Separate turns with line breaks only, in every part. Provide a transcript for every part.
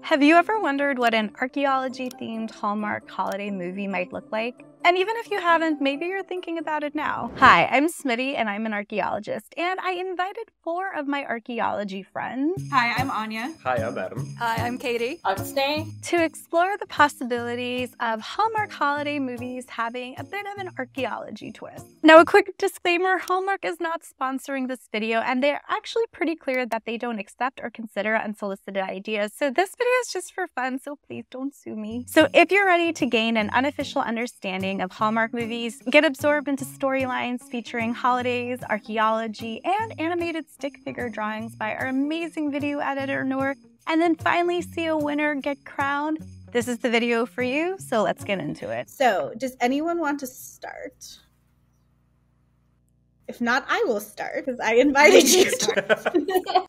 Have you ever wondered what an archaeology-themed Hallmark holiday movie might look like? And even if you haven't, maybe you're thinking about it now. Hi, I'm Smiti and I'm an archaeologist, and I invited 4 of my archaeology friends.
Hi, I'm Anya.
Hi, I'm Adam.
Hi, I'm Katie.
I'm Sneh.
To explore the possibilities of Hallmark holiday movies having a bit of an archaeology twist. Now, a quick disclaimer, Hallmark is not sponsoring this video, and they're actually pretty clear that they don't accept or consider unsolicited ideas. So this video is just for fun, so please don't sue me. So if you're ready to gain an unofficial understanding of Hallmark movies, get absorbed into storylines featuring holidays, archaeology, and animated stick figure drawings by our amazing video editor, Noor, and then finally see a winner get crowned, this is the video for you, so let's get into it.
So, does anyone want to start? If not, I will start because I invited you to.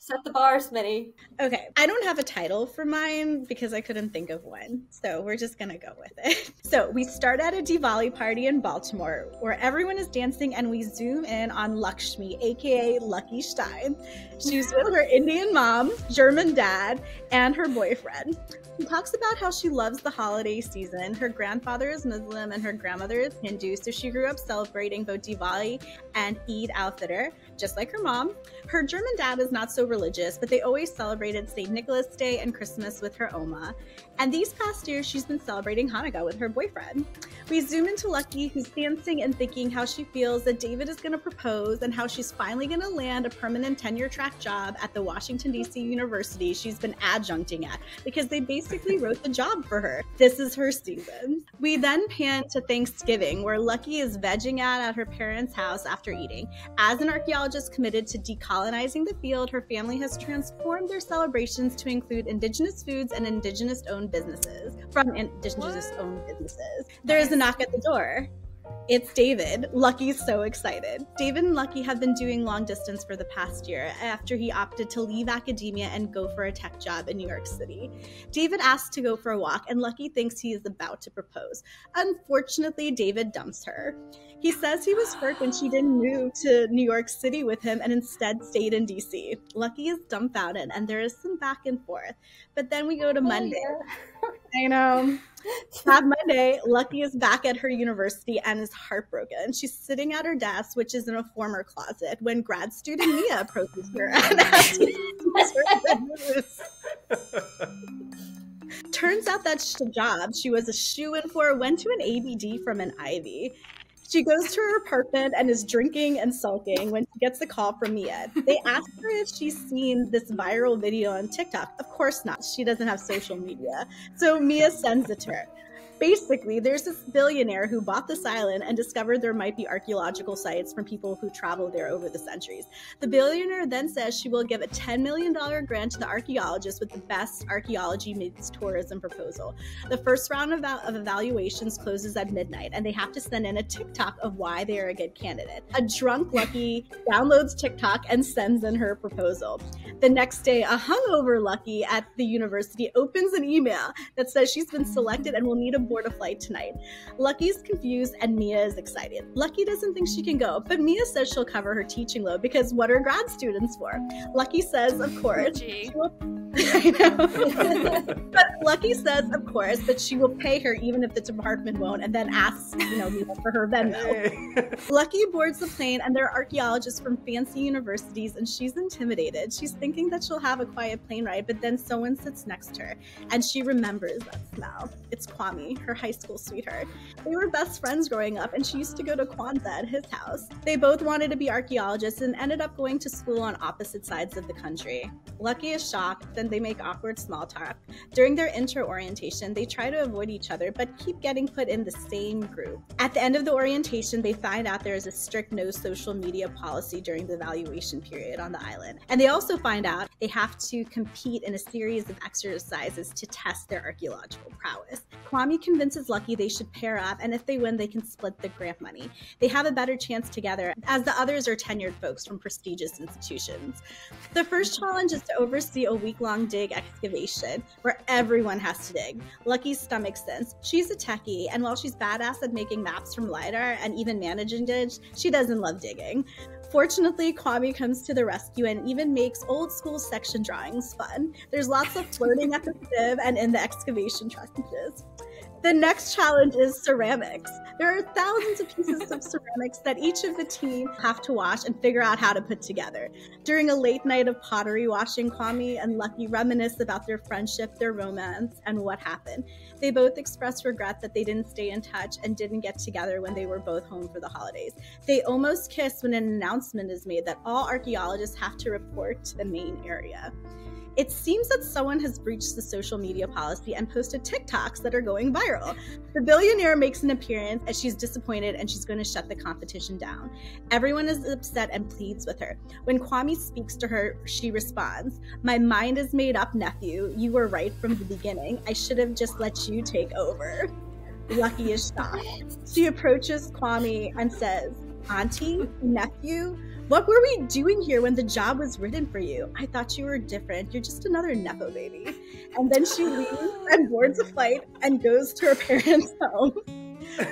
Set the bar, Smiti.
Okay, I don't have a title for mine because I couldn't think of one, so we're just gonna go with it. So we start at a Diwali party in Baltimore where everyone is dancing and we zoom in on Lakshmi, aka Lucky Stein. She's with her Indian mom, German dad, and her boyfriend. She talks about how she loves the holiday season. Her grandfather is Muslim and her grandmother is Hindu, so she grew up celebrating both Diwali and Eid al-Fitr, just like her mom. Her German dad is not so religious, but they always celebrated St. Nicholas Day and Christmas with her Oma. And these past years, she's been celebrating Hanukkah with her boyfriend. We zoom into Lucky, who's dancing and thinking how she feels that David is going to propose and how she's finally going to land a permanent tenure-track job at the Washington, D.C. University she's been adjuncting at, because they basically wrote the job for her. This is her season. We then pan to Thanksgiving, where Lucky is vegging out at her parents' house after eating. As an archaeologist committed to decolonizing the field, her family has transformed their celebrations to include indigenous foods and indigenous-owned businesses. There is a knock at the door. It's David. Lucky's so excited. David and Lucky have been doing long distance for the past year after he opted to leave academia and go for a tech job in New York City. David asks to go for a walk and Lucky thinks he is about to propose. Unfortunately, David dumps her. He says he was hurt when she didn't move to New York City with him and instead stayed in DC. Lucky is dumbfounded and there is some back and forth. But then we go to Monday. I know. That Monday, Lucky is back at her university and is heartbroken. She's sitting at her desk, which is in a former closet, when grad student Mia approaches her and asks her news. Turns out that the job she was a shoo-in for went to an ABD from an Ivy. She goes to her apartment and is drinking and sulking when she gets a call from Mia. They ask her if she's seen this viral video on TikTok. Of course not. She doesn't have social media. So Mia sends it to her. Basically, there's this billionaire who bought this island and discovered there might be archaeological sites from people who traveled there over the centuries. The billionaire then says she will give a $10 million grant to the archaeologists with the best archaeology meets tourism proposal. The first round of evaluations closes at midnight, and they have to send in a TikTok of why they are a good candidate. A drunk Lucky downloads TikTok and sends in her proposal. The next day, a hungover Lucky at the university opens an email that says she's been selected and will need to board a flight tonight. Lucky's confused and Mia is excited. Lucky doesn't think she can go, but Mia says she'll cover her teaching load because what are grad students for? Lucky says, of course. I know. But Lucky says, of course, that she will pay her even if the department won't, and then asks, Mia for her Venmo. Lucky boards the plane, and there are archaeologists from fancy universities, and she's intimidated. She's thinking that she'll have a quiet plane ride, but then someone sits next to her, and she remembers that smell. It's Kwame, her high school sweetheart. They were best friends growing up, and she used to go to Kwanzaa at his house. They both wanted to be archaeologists and ended up going to school on opposite sides of the country. Lucky is shocked, then they make awkward small talk. During their inter-orientation, they try to avoid each other, but keep getting put in the same group. At the end of the orientation, they find out there is a strict no social media policy during the evaluation period on the island. And they also find out they have to compete in a series of exercises to test their archaeological prowess. Kwame convinces Lucky they should pair up, and if they win, they can split the grant money. They have a better chance together, as the others are tenured folks from prestigious institutions. The first challenge is to oversee a week-long dig excavation, where everyone has to dig. Lucky's stomach sinks. She's a techie, and while she's badass at making maps from LiDAR and even managing digs, she doesn't love digging. Fortunately, Kwame comes to the rescue and even makes old school section drawings fun. There's lots of flirting at the sieve and in the excavation trenches. The next challenge is ceramics. There are thousands of pieces of ceramics that each of the team have to wash and figure out how to put together. During a late night of pottery washing, Kwame and Lucky reminisce about their friendship, their romance, and what happened. They both express regret that they didn't stay in touch and didn't get together when they were both home for the holidays. They almost kiss when an announcement is made that all archaeologists have to report to the main area. It seems that someone has breached the social media policy and posted TikToks that are going viral. The billionaire makes an appearance as she's disappointed and she's going to shut the competition down. Everyone is upset and pleads with her. When Kwame speaks to her, she responds, "My mind is made up, nephew. You were right from the beginning. I should have just let you take over." Lucky is shocked. She approaches Kwame and says, "Auntie, nephew, what were we doing here when the job was written for you? I thought you were different. You're just another Nepo baby." And then she leaves and boards a flight and goes to her parents' home.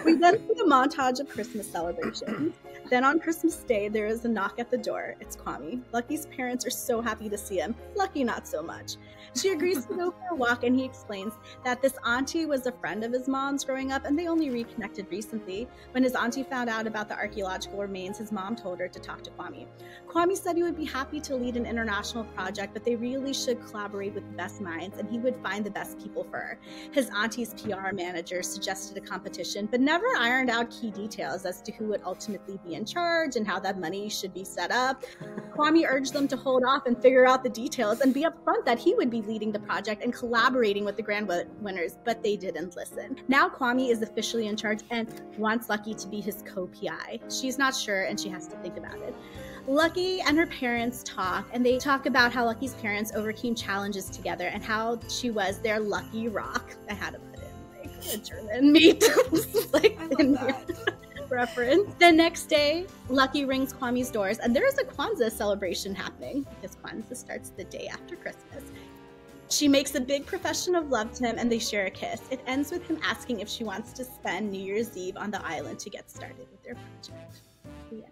We then see a montage of Christmas celebrations. Then on Christmas Day, there is a knock at the door. It's Kwame. Lucky's parents are so happy to see him. Lucky not so much. She agrees to go for a walk, and he explains that this auntie was a friend of his mom's growing up, and they only reconnected recently. When his auntie found out about the archaeological remains, his mom told her to talk to Kwame. Kwame said he would be happy to lead an international project, but they really should collaborate with the best minds, and he would find the best people for her. His auntie's PR manager suggested a competition, but never ironed out key details as to who would ultimately be in charge and how that money should be set up. Kwame urged them to hold off and figure out the details and be upfront that he would be leading the project and collaborating with the grand winners, but they didn't listen. Now Kwame is officially in charge and wants Lucky to be his co-PI. She's not sure and she has to think about it. Lucky and her parents talk, and they talk about how Lucky's parents overcame challenges together and how she was their lucky rock. I had to put in like a German mate like in here. Reference. The next day, Lucky rings Kwame's doors, and there is a Kwanzaa celebration happening because Kwanzaa starts the day after Christmas. She makes a big profession of love to him, and they share a kiss. It ends with him asking if she wants to spend New Year's Eve on the island to get started with their project. Yeah.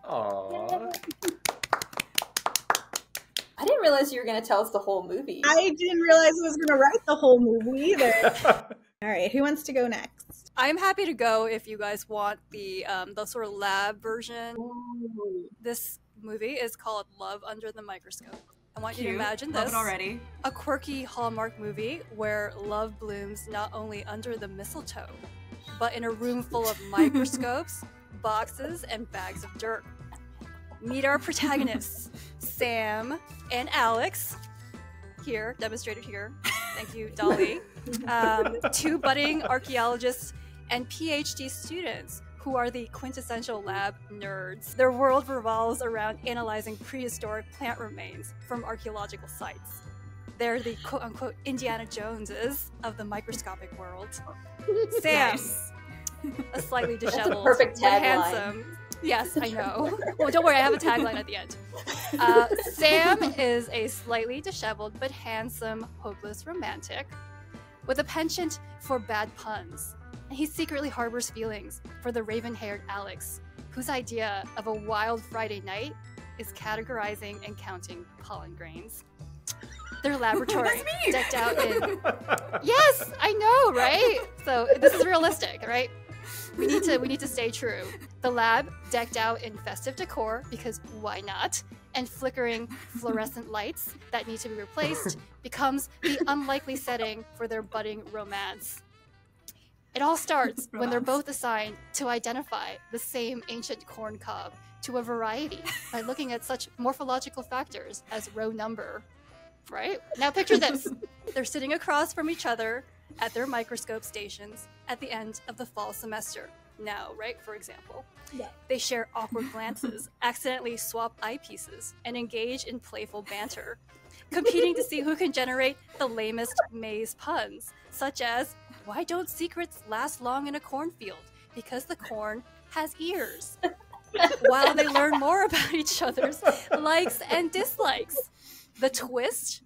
Aww. I didn't realize you were going to tell us the whole movie.
I didn't realize I was going to write the whole movie either. All right, who wants to go next?
I'm happy to go if you guys want the sort of lab version.
Ooh.
This movie is called Love Under the Microscope. I want
Cute.
you to imagine
Love
this.
it already.
A quirky Hallmark movie where love blooms not only under the mistletoe, but in a room full of microscopes, boxes, and bags of dirt. Meet our protagonists, Sam and Alex. Here, demonstrated here. Thank you, Dolly. Two budding archaeologists and Ph.D. students who are the quintessential lab nerds. Their world revolves around analyzing prehistoric plant remains from archaeological sites. They're the quote-unquote Indiana Joneses of the microscopic world. Sam,
Nice.
a slightly disheveled,
That's a perfect
but
tagline.
handsome. Yes, I know. Well, don't worry, I have a tagline at the end. Sam is a slightly disheveled but handsome, hopeless romantic with a penchant for bad puns. And he secretly harbors feelings for the raven-haired Alex, whose idea of a wild Friday night is categorizing and counting pollen grains. Their laboratory decked out in... Yes, I know, right? So this is realistic, right? We need to stay true. The lab decked out in festive decor, because why not? And flickering fluorescent lights that need to be replaced becomes the unlikely setting for their budding romance. It all starts when they're both assigned to identify the same ancient corn cob to a variety by looking at such morphological factors as row number. Right? Now picture this. They're sitting across from each other at their microscope stations at the end of the fall semester. Now, right, for example.
Yeah.
They share awkward glances, accidentally swap eyepieces, and engage in playful banter, competing to see who can generate the lamest maze puns, such as, why don't secrets last long in a cornfield? Because the corn has ears. While they learn more about each other's likes and dislikes. The twist?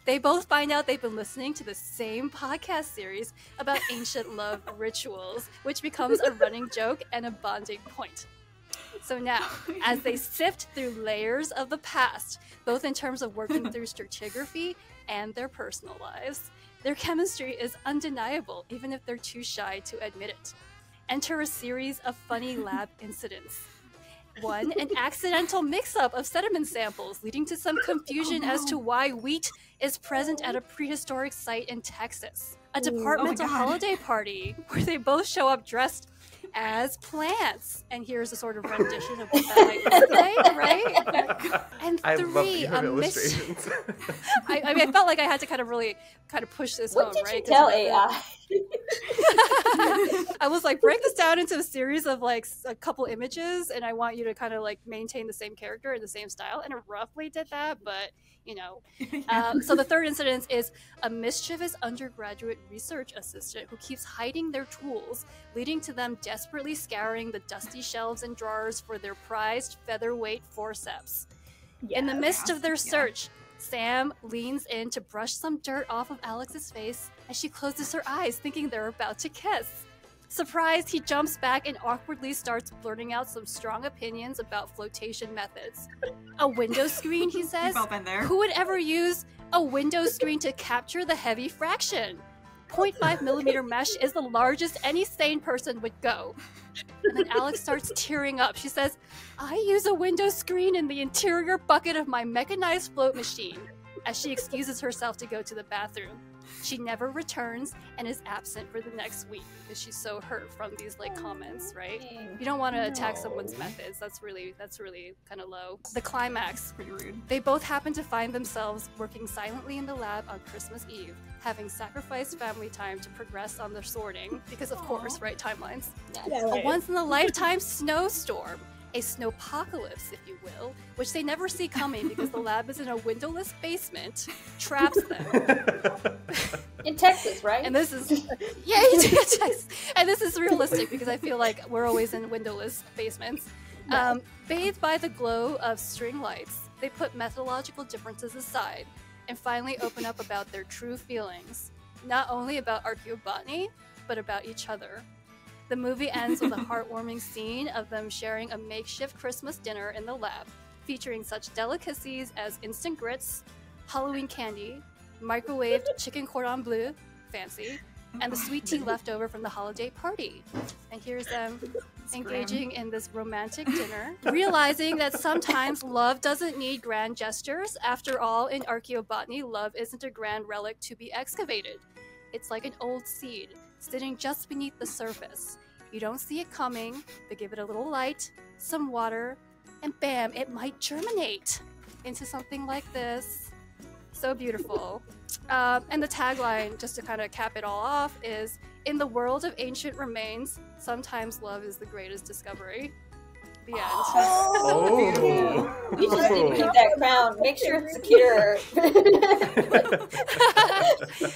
They both find out they've been listening to the same podcast series about ancient love rituals, which becomes a running joke and a bonding point. So now, as they sift through layers of the past, both in terms of working through stratigraphy and their personal lives, their chemistry is undeniable, even if they're too shy to admit it. Enter a series of funny lab incidents. One, an accidental mix-up of sediment samples, leading to some confusion as to why wheat is present at a prehistoric site in Texas. A departmental holiday party where they both show up dressed as plants. And here's a sort of rendition of what that might look like, right? And
I love that
three,
you have
a
illustrations.
I mean, I felt like I had to kind of push this
What
home,
did
right?
you tell AI?
I was like, break this down into a series of like a couple images, and I want you to kind of like maintain the same character and the same style. And it roughly did that, but you know. So the third incident is a mischievous undergraduate research assistant who keeps hiding their tools, leading to them desperately scouring the dusty shelves and drawers for their prized featherweight forceps. In the midst of their search, Sam leans in to brush some dirt off of Alex's face as she closes her eyes, thinking they're about to kiss. Surprised, he jumps back and awkwardly starts blurting out some strong opinions about flotation methods. A window screen, he says?
We've all been there.
Who would ever use a window screen to capture the heavy fraction? 0.5 millimeter mesh is the largest any sane person would go. And then Alex starts tearing up. She says, I use a window screen in the interior bucket of my mechanized float machine, as she excuses herself to go to the bathroom. She never returns and is absent for the next week because she's so hurt from these like comments, right? You don't want to attack someone's methods. That's really kind of low. The climax.
Pretty rude.
They both happen to find themselves working silently in the lab on Christmas Eve, having sacrificed family time to progress on their sorting because, of course, right, timelines.
Yeah,
A
right.
once-in-a-lifetime snowstorm, a snowpocalypse, if you will, which they never see coming because the lab is in a windowless basement, traps them.
In Texas, right?
And this is, yeah, you do Texas. And this is realistic because I feel like we're always in windowless basements. Bathed by the glow of string lights, they put methodological differences aside and finally open up about their true feelings, not only about archaeobotany, but about each other. The movie ends with a heartwarming scene of them sharing a makeshift Christmas dinner in the lab, featuring such delicacies as instant grits, Halloween candy, microwaved chicken cordon bleu, fancy, and the sweet tea left over from the holiday party. And here's them engaging in this romantic dinner, realizing that sometimes love doesn't need grand gestures. After all, in archaeobotany, love isn't a grand relic to be excavated. It's like an old seed, sitting just beneath the surface. You don't see it coming, but give it a little light, some water, and bam, it might germinate into something like this. So beautiful. And the tagline, just to kind of cap it all off, is, in the world of ancient remains, sometimes love is the greatest discovery. The end.
Oh.
You just need to keep that crown. Make sure it's secure.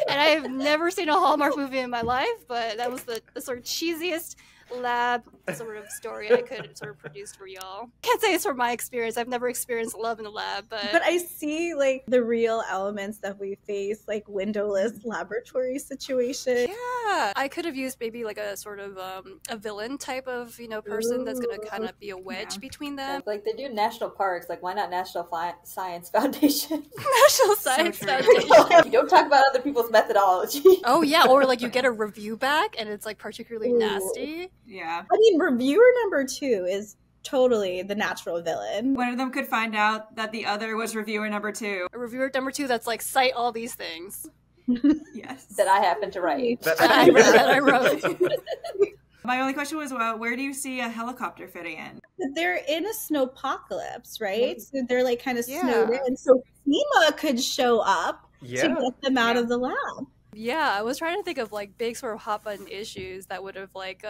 And I've never seen a Hallmark movie in my life, but that was the sort of cheesiest lab sort of story I could sort of produce for y'all. Can't say it's from my experience. I've never experienced love in the lab, but
I see like the real elements that we face, like windowless laboratory situation.
yeah, I could have used maybe like a sort of a villain type of person that's gonna kind of be a wedge between them.
Like they do national parks. Like why not National Science Foundation?
National Science
true.
Foundation.
You don't talk about other people's methodology.
Oh yeah, or like you get a review back and it's like particularly nasty.
Yeah.
I mean, reviewer number 2 is totally the natural villain.
One of them could find out that the other was reviewer number 2.
A reviewer number 2 that's like, cite all these things.
Yes.
That I happen to write.
I wrote.
My only question was, well, where do you see a helicopter fitting in?
They're in a snowpocalypse, right? So they're like kind of
Yeah.
snowed in. So FEMA could show up to
Yeah.
get them out of the lab.
Yeah, I was trying to think of like big sort of hot button issues that would have like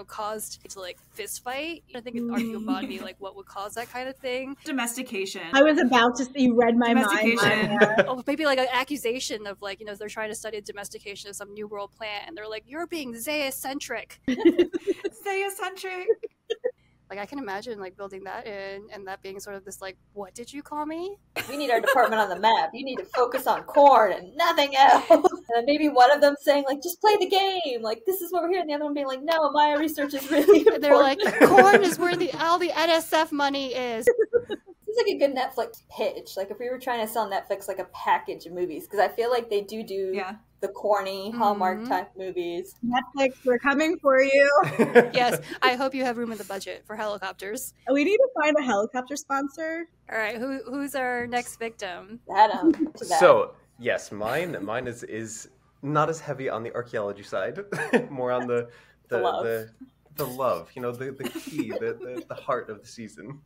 caused to like fist fight. I think in archaeobotany, like what would cause that kind of thing.
Domestication.
I was about to say, you read my mind.
Domestication.
Anya.
Oh, maybe like an accusation of like, they're trying to study domestication of some New World plant and they're like, you're being zoocentric.
Theocentric.
Like I can imagine like building that in and that being sort of this like, what did you call me?
We need our department on the map. You need to focus on corn and nothing else. And then maybe one of them saying like, just play the game. Like, this is what we're here. And the other one being like, no, my research is really important.
And they're like, corn is where all the NSF money is.
It's like a good Netflix pitch. Like if we were trying to sell Netflix like a package of movies, because I feel like they do the corny Hallmark type movies.
Netflix, we're coming for you.
Yes, I hope you have room in the budget for helicopters.
We need to find a helicopter sponsor.
All right, who's our next victim?
Adam.
So yes, mine is not as heavy on the archaeology side, more on the love. You know, the key, the heart of the season.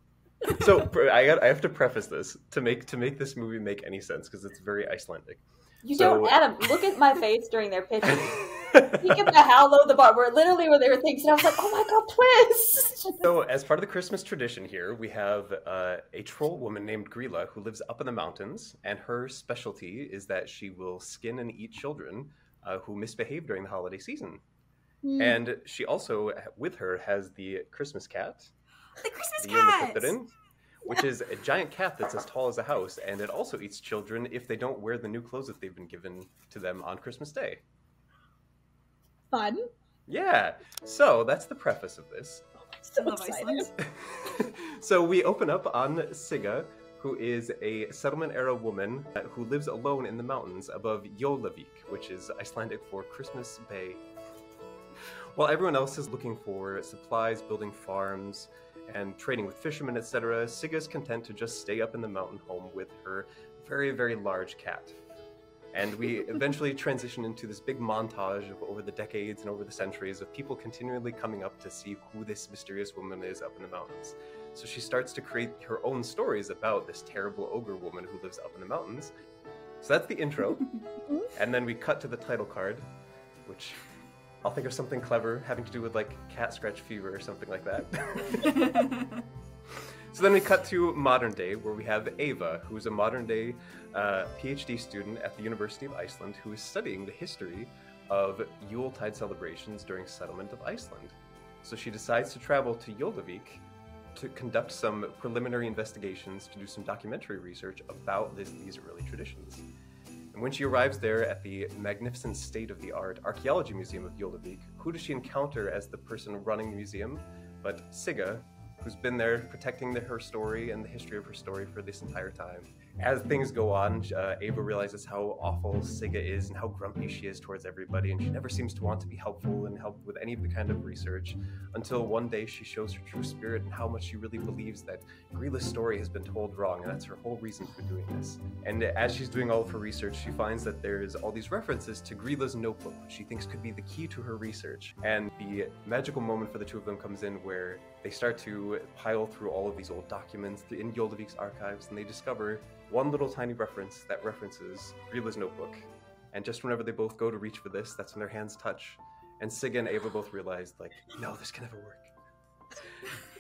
So I have to preface this to make this movie make any sense because it's very Icelandic.
You don't, Adam. Look at my face during their pitches. Think about how low the bar were. Literally, where they were things, and I was like, "Oh my god, twist!"
So, as part of the Christmas tradition here, we have a troll woman named Grilla who lives up in the mountains, and her specialty is that she will skin and eat children who misbehave during the holiday season. And she also, with her, has the Christmas cat.
The Christmas
cat! Which is a giant cat that's as tall as a house, and it also eats children if they don't wear the new clothes that they've been given to them on Christmas Day.
Fun.
Yeah. So that's the preface of this.
So excited.
So we open up on Sigga, who is a settlement-era woman who lives alone in the mountains above Jólavik, which is Icelandic for Christmas Bay. While everyone else is looking for supplies, building farms, and trading with fishermen, etc., Sigga is content to just stay up in the mountain home with her very, very large cat. And we eventually transition into this big montage of over the decades and over the centuries of people continually coming up to see who this mysterious woman is up in the mountains. So she starts to create her own stories about this terrible ogre woman who lives up in the mountains. So that's the intro. And then we cut to the title card, which I'll think of something clever having to do with like cat scratch fever or something like that. So then we cut to modern day, where we have Ava, who is a modern day Ph.D. student at the University of Iceland who is studying the history of Yuletide celebrations during settlement of Iceland. So she decides to travel to Jólavik to conduct some preliminary investigations, to do some documentary research about these early traditions. And when she arrives there at the magnificent state-of-the-art archaeology museum of Jólavik, who does she encounter as the person running the museum but Sigga, who's been there protecting her story and the history of her story for this entire time. As things go on, Ava realizes how awful Sigga is and how grumpy she is towards everybody, and she never seems to want to be helpful and help with any of the kind of research, until one day she shows her true spirit and how much she really believes that Grilla's story has been told wrong, and that's her whole reason for doing this. And as she's doing all of her research, she finds that there's all these references to Grilla's notebook, which she thinks could be the key to her research. And the magical moment for the two of them comes in where they start to pile through all of these old documents in Jólavik's archives, and they discover one little tiny reference that references Grilla's notebook. And just whenever they both go to reach for this, that's when their hands touch. And Sigga and Ava both realized, like, no, this can never work.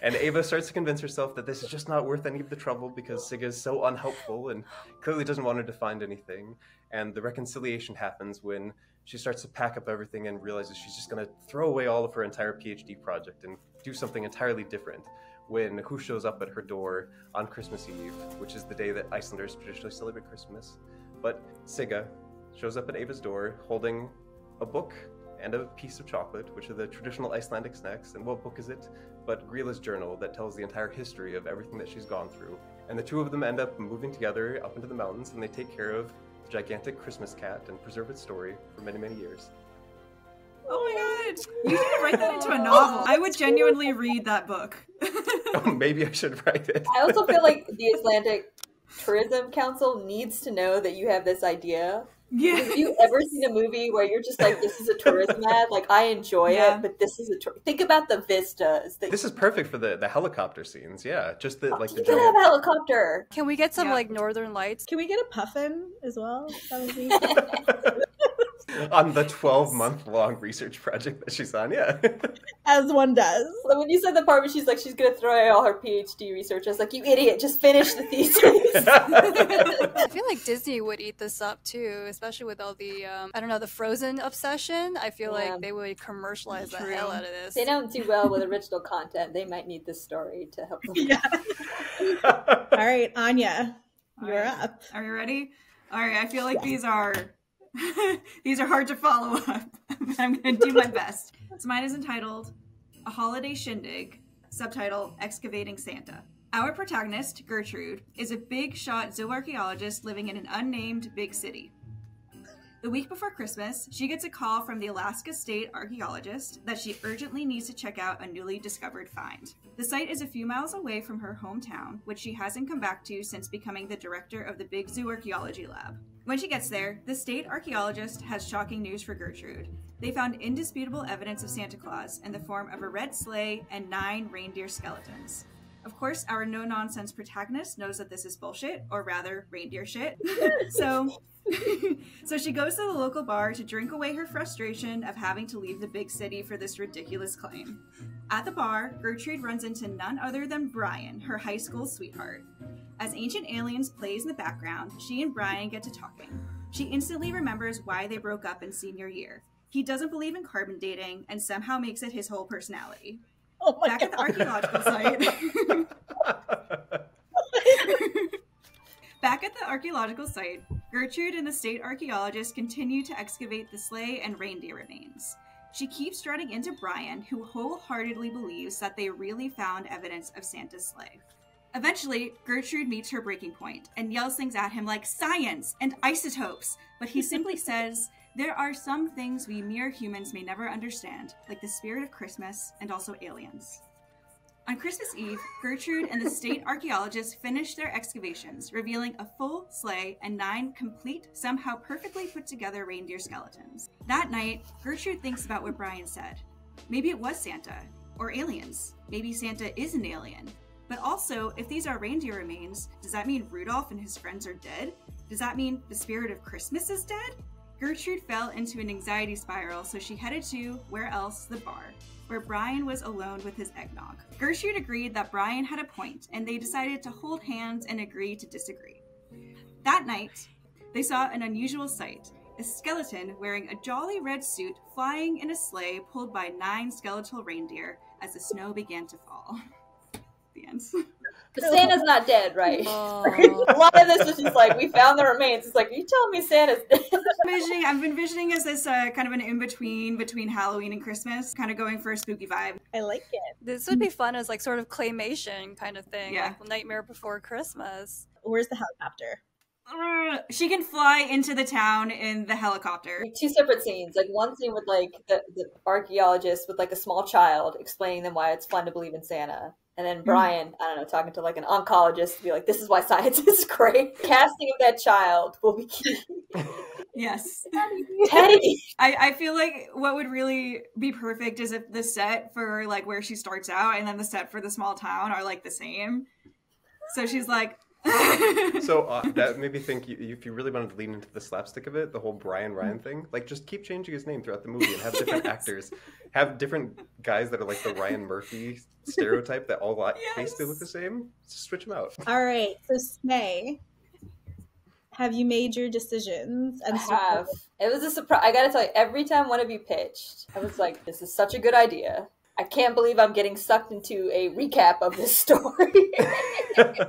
And Ava starts to convince herself that this is just not worth any of the trouble because Sigga is so unhelpful and clearly doesn't want her to find anything. And the reconciliation happens when she starts to pack up everything and realizes she's just going to throw away all of her entire PhD project and do something entirely different. When who shows up at her door on Christmas Eve, which is the day that Icelanders traditionally celebrate Christmas. But Sigga shows up at Ava's door holding a book and a piece of chocolate, which are the traditional Icelandic snacks. And what book is it? But Grilla's journal that tells the entire history of everything that she's gone through. And the two of them end up moving together up into the mountains, and they take care of the gigantic Christmas cat and preserve its story for many, many years.
Oh my god! You need to write that into a novel. I would genuinely read that book.
Oh, maybe I should write it.
I also feel like the Icelandic Tourism Council needs to know that you have this idea.
Yeah.
Have you ever seen a movie where you're just like, this is a tourism ad? Like, I enjoy it, but this is a think about the vistas.
This is perfect for the helicopter scenes, yeah. Just the like the
you can have a helicopter.
Can we get some like Northern Lights?
Can we get a puffin as well? That would be
On the 12-month-long research project that she's on, yeah.
As one does.
So when you said the part where she's like, she's gonna throw away all her PhD research, I was like, you idiot, just finish the thesis.
I feel like Disney would eat this up too, especially with all the, I don't know, the Frozen obsession. I feel like they would commercialize the hell out of this.
They don't do well with original content. They might need this story to help them.
Yeah. All right, Anya, you're up.
Are you ready? All right, I feel like these are hard to follow up, but I'm going to do my best. So mine is entitled A Holiday Shindig, subtitle Excavating Santa. Our protagonist, Gertrude, is a big shot zooarchaeologist living in an unnamed big city. The week before Christmas, she gets a call from the Alaska State Archaeologist that she urgently needs to check out a newly discovered find. The site is a few miles away from her hometown, which she hasn't come back to since becoming the director of the big zooarchaeology lab. When she gets there, the state archaeologist has shocking news for Gertrude. They found indisputable evidence of Santa Claus in the form of a red sleigh and 9 reindeer skeletons. Of course, our no-nonsense protagonist knows that this is bullshit, or rather, reindeer shit. So she goes to the local bar to drink away her frustration of having to leave the big city for this ridiculous claim. At the bar, Gertrude runs into none other than Brian, her high school sweetheart. As Ancient Aliens plays in the background, she and Brian get to talking. She instantly remembers why they broke up in senior year. He doesn't believe in carbon dating and somehow makes it his whole personality.
Oh my
Back
God.
at the archaeological site. Back at the archaeological site, Gertrude and the state archaeologist continue to excavate the sleigh and reindeer remains. She keeps running into Brian, who wholeheartedly believes that they really found evidence of Santa's sleigh. Eventually, Gertrude meets her breaking point and yells things at him like science and isotopes, but he simply says, there are some things we mere humans may never understand, like the spirit of Christmas and also aliens. On Christmas Eve, Gertrude and the state archaeologists finish their excavations, revealing a full sleigh and 9 complete, somehow perfectly put together reindeer skeletons. That night, Gertrude thinks about what Brian said. Maybe it was Santa, or aliens. Maybe Santa is an alien. But also, if these are reindeer remains, does that mean Rudolph and his friends are dead? Does that mean the spirit of Christmas is dead? Gertrude fell into an anxiety spiral, so she headed to, where else, the bar, where Brian was alone with his eggnog. Gertrude agreed that Brian had a point, and they decided to hold hands and agree to disagree. That night, they saw an unusual sight, a skeleton wearing a jolly red suit flying in a sleigh pulled by 9 skeletal reindeer as the snow began to fall. The end.
But Santa's not dead, right?
Oh.
A lot of this is just like, we found the remains. It's like, are you telling me Santa's dead?
I've been envisioning as this kind of an in-between between Halloween and Christmas, kind of going for a spooky vibe.
I like it.
This would be fun as like sort of claymation kind of thing,
Yeah.
like Nightmare Before Christmas.
Where's the helicopter?
She can fly into the town in the helicopter.
Like 2 separate scenes. Like one scene with like the archaeologist with like a small child explaining them why it's fun to believe in Santa. And then Brian, I don't know, talking to like an oncologist to be like, this is why science is great. Casting of that child will be key.
Yes.
Teddy!
I feel like what would really be perfect is if the set for like where she starts out and then the set for the small town are like the same. So she's like...
So that made me think, if you really wanted to lean into the slapstick of it, the whole Brian Ryan thing, like just keep changing his name throughout the movie and have different actors, have different guys that are like the Ryan Murphy stereotype that all basically look the same. Just switch them out.
All right, so Sneh, have you made your decisions?
I have. It was a surprise. I gotta tell you, every time one of you pitched, I was like, this is such a good idea. I can't believe I'm getting sucked into a recap of this story. Because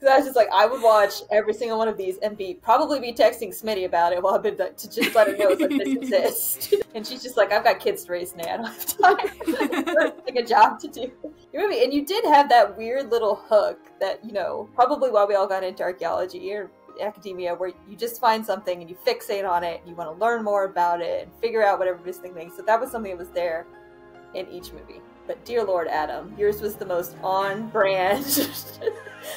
I was just like, I would watch every single one of these and probably be texting Smiti about it while I've been to just let her know that this exists. And she's just like, I've got kids to raise, Sneh. I don't have time. Like a job to do. And you did have that weird little hook that, probably why we all got into archaeology or academia, where you just find something and you fixate on it and you want to learn more about it and figure out whatever this thing thinks. So that was something that was there in each movie. But dear Lord, Adam, yours was the most on brand.
Yours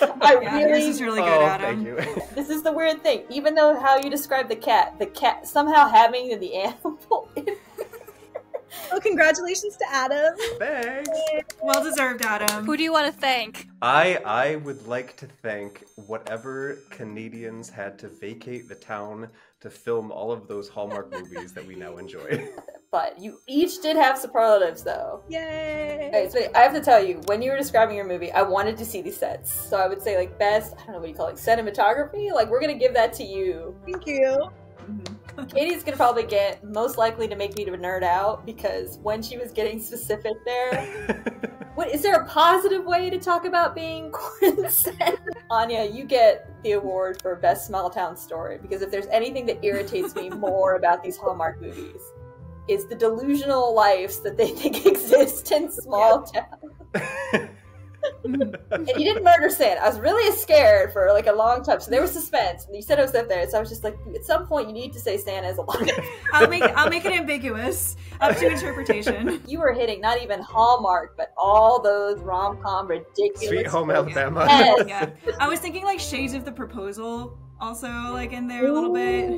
is really good, Adam.
Thank you.
This is the weird thing. Even though how you describe the cat somehow having the animal in.
Oh, congratulations to Adam.
Thanks.
Well deserved, Adam.
Who do you want to thank?
I would like to thank whatever Canadians had to vacate the town to film all of those Hallmark movies that we now enjoy.
But you each did have superlatives, though.
Yay!
Okay, so I have to tell you, when you were describing your movie, I wanted to see these sets. So I would say, like, best, I don't know what you call it, like, cinematography? Like, we're going to give that to you.
Thank you.
Katie's going to probably get most likely to make me to nerd out, because when she was getting specific there... What, is there a positive way to talk about being consent? Anya, you get the award for best small town story, because if there's anything that irritates me more about these Hallmark movies, is the delusional lives that they think exist in small towns. And you didn't murder Santa. I was really scared for like a long time. So there was suspense, and you said it was up there. So I was just like, at some point, you need to say Santa is alive.
I'll make it ambiguous, up to interpretation.
You were hitting not even Hallmark, but all those rom-com ridiculous.
Sweet Home Alabama.
Yes.
Yeah, I was thinking like Shades of the Proposal. Also, like in there a little bit.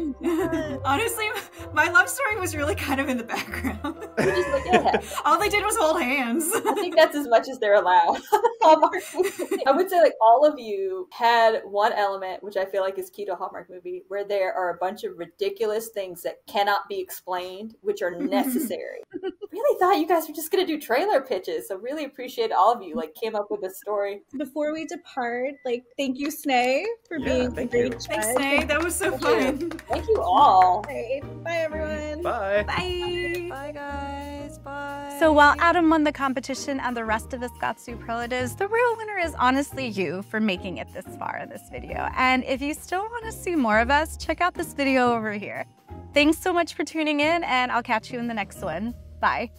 Honestly, my love story was really kind of in the background.
You're just like, yeah.
All they did was hold hands.
I think that's as much as they're allowed. Hallmark movie. I would say like all of you had one element, which I feel like is key to a Hallmark movie, where there are a bunch of ridiculous things that cannot be explained, which are necessary. Really thought you guys were just going to do trailer pitches, so really appreciate all of you like came up with this story.
Before we depart, like, thank you, Sneh, for being
thank
great.
you.
Thanks, Sneh. That was so fun.
Thank you all.
Okay, bye, everyone.
Bye.
Bye.
Bye, guys. Bye.
So while Adam won the competition and the rest of us got superlatives, the real winner is honestly you for making it this far in this video. And if you still want to see more of us, check out this video over here. Thanks so much for tuning in, and I'll catch you in the next one. Bye.